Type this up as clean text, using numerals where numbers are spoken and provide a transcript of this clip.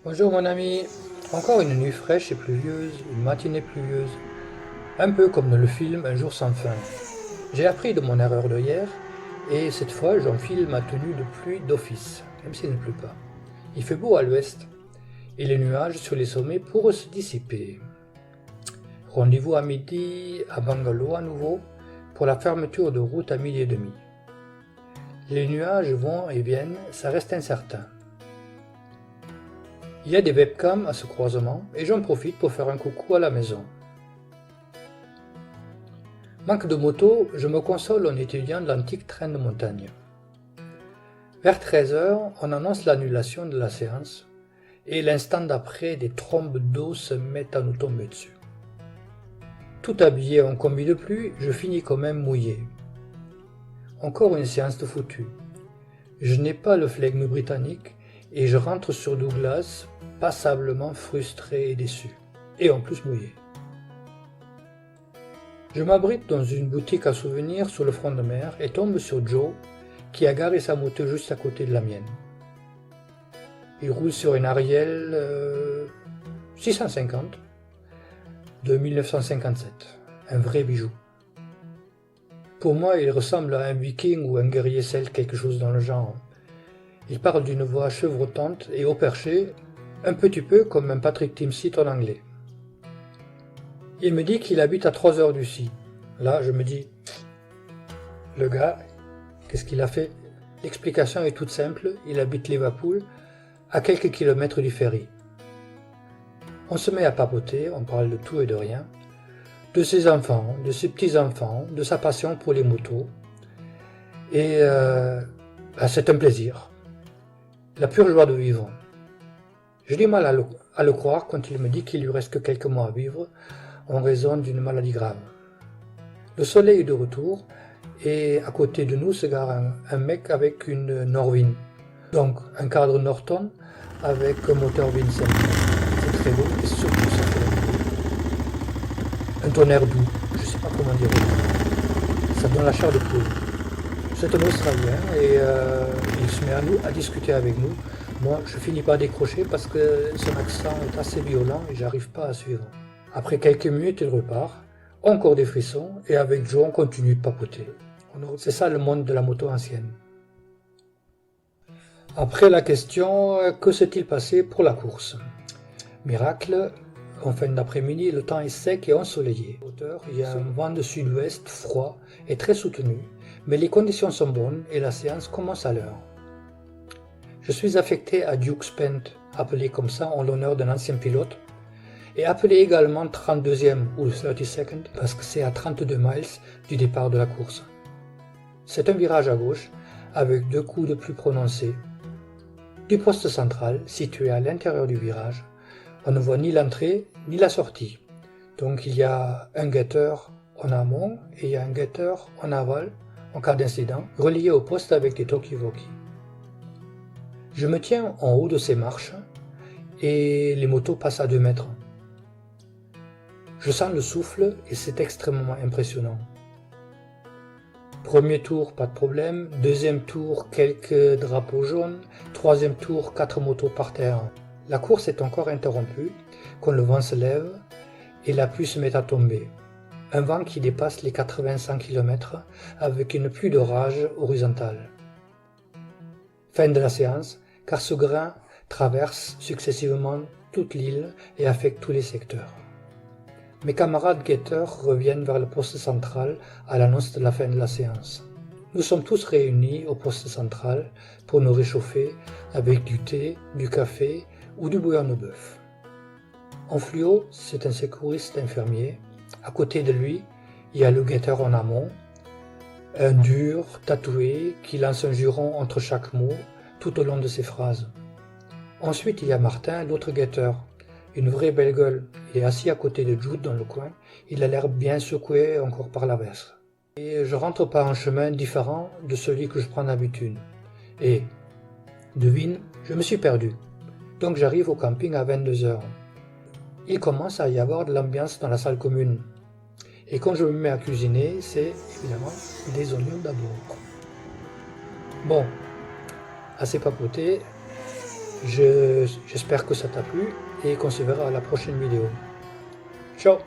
Bonjour mon ami, encore une nuit fraîche et pluvieuse, une matinée pluvieuse, un peu comme dans le film Un jour sans fin. J'ai appris de mon erreur de hier, et cette fois j'enfile ma tenue de pluie d'office, même s'il ne pleut pas. Il fait beau à l'ouest, et les nuages sur les sommets pourront se dissiper. Rendez-vous à midi à Bangalore à nouveau, pour la fermeture de route à 12h30. Les nuages vont et viennent, ça reste incertain. Il y a des webcams à ce croisement et j'en profite pour faire un coucou à la maison. Manque de moto, je me console en étudiant l'antique train de montagne. Vers 13h, on annonce l'annulation de la séance et l'instant d'après, des trombes d'eau se mettent à nous tomber dessus. Tout habillé en combi de pluie, je finis quand même mouillé. Encore une séance de foutu. Je n'ai pas le flegme britannique et je rentre sur Douglas passablement frustré et déçu, et en plus mouillé. Je m'abrite dans une boutique à souvenirs sur le front de mer et tombe sur Joe, qui a garé sa moto juste à côté de la mienne. Il roule sur une Ariel 650 de 1957, un vrai bijou. Pour moi, il ressemble à un viking ou un guerrier celte, quelque chose dans le genre. Il parle d'une voix chevrotante et haut perché, un petit peu comme un Patrick Timsit en anglais. Il me dit qu'il habite à 3 heures d'ici. Là, je me dis, le gars, qu'est-ce qu'il a fait? L'explication est toute simple, il habite Liverpool, à quelques kilomètres du ferry. On se met à papoter, on parle de tout et de rien, de ses enfants, de ses petits-enfants, de sa passion pour les motos, et c'est un plaisir, la pure joie de vivre. J'ai du mal à le croire quand il me dit qu'il lui reste que quelques mois à vivre en raison d'une maladie grave. Le soleil est de retour et à côté de nous se gare un mec avec une Norvin, donc un cadre Norton avec un moteur Vincent. C'est très beau et surtout ça fait un tonnerre doux, je sais pas comment dire, ça donne la chair de poule. C'est un Australien et il se met à discuter avec nous. Moi, je finis par décrocher parce que son accent est assez violent et j'arrive pas à suivre. Après quelques minutes, il repart, encore des frissons, et avec Joe, on continue de papoter. C'est ça le monde de la moto ancienne. Après la question, que s'est-il passé pour la course? Miracle, en fin d'après-midi, le temps est sec et ensoleillé. Il y a un vent de sud-ouest froid et très soutenu, mais les conditions sont bonnes et la séance commence à l'heure. Je suis affecté à Duke's Pent, appelé comme ça en l'honneur d'un ancien pilote, et appelé également 32e ou 32nd parce que c'est à 32 miles du départ de la course. C'est un virage à gauche avec 2 coups de pluie prononcés. Du poste central, situé à l'intérieur du virage, on ne voit ni l'entrée ni la sortie. Donc il y a un guetteur en amont et il y a un guetteur en aval en cas d'incident, relié au poste avec des talkie-walkie. Je me tiens en haut de ces marches et les motos passent à 2 mètres. Je sens le souffle et c'est extrêmement impressionnant. Premier tour, pas de problème. Deuxième tour, quelques drapeaux jaunes. Troisième tour, 4 motos par terre. La course est encore interrompue quand le vent se lève et la pluie se met à tomber. Un vent qui dépasse les 80-100 km avec une pluie d'orage horizontale. Fin de la séance, car ce grain traverse successivement toute l'île et affecte tous les secteurs. Mes camarades guetteurs reviennent vers le poste central à l'annonce de la fin de la séance. Nous sommes tous réunis au poste central pour nous réchauffer avec du thé, du café ou du bouillon de bœuf. En fluo, c'est un secouriste infirmier. À côté de lui, il y a le guetteur en amont, un dur, tatoué, qui lance un juron entre chaque mot tout au long de ses phrases. Ensuite, il y a Martin, l'autre guetteur. Une vraie belle gueule, il est assis à côté de Jude dans le coin, il a l'air bien secoué encore par la veste. Et je rentre par un chemin différent de celui que je prends d'habitude. Et, devine, je me suis perdu. Donc j'arrive au camping à 22h. Il commence à y avoir de l'ambiance dans la salle commune. Et quand je me mets à cuisiner, c'est évidemment des oignons d'abord. Bon, assez papoté, J'espère que ça t'a plu et qu'on se verra à la prochaine vidéo. Ciao!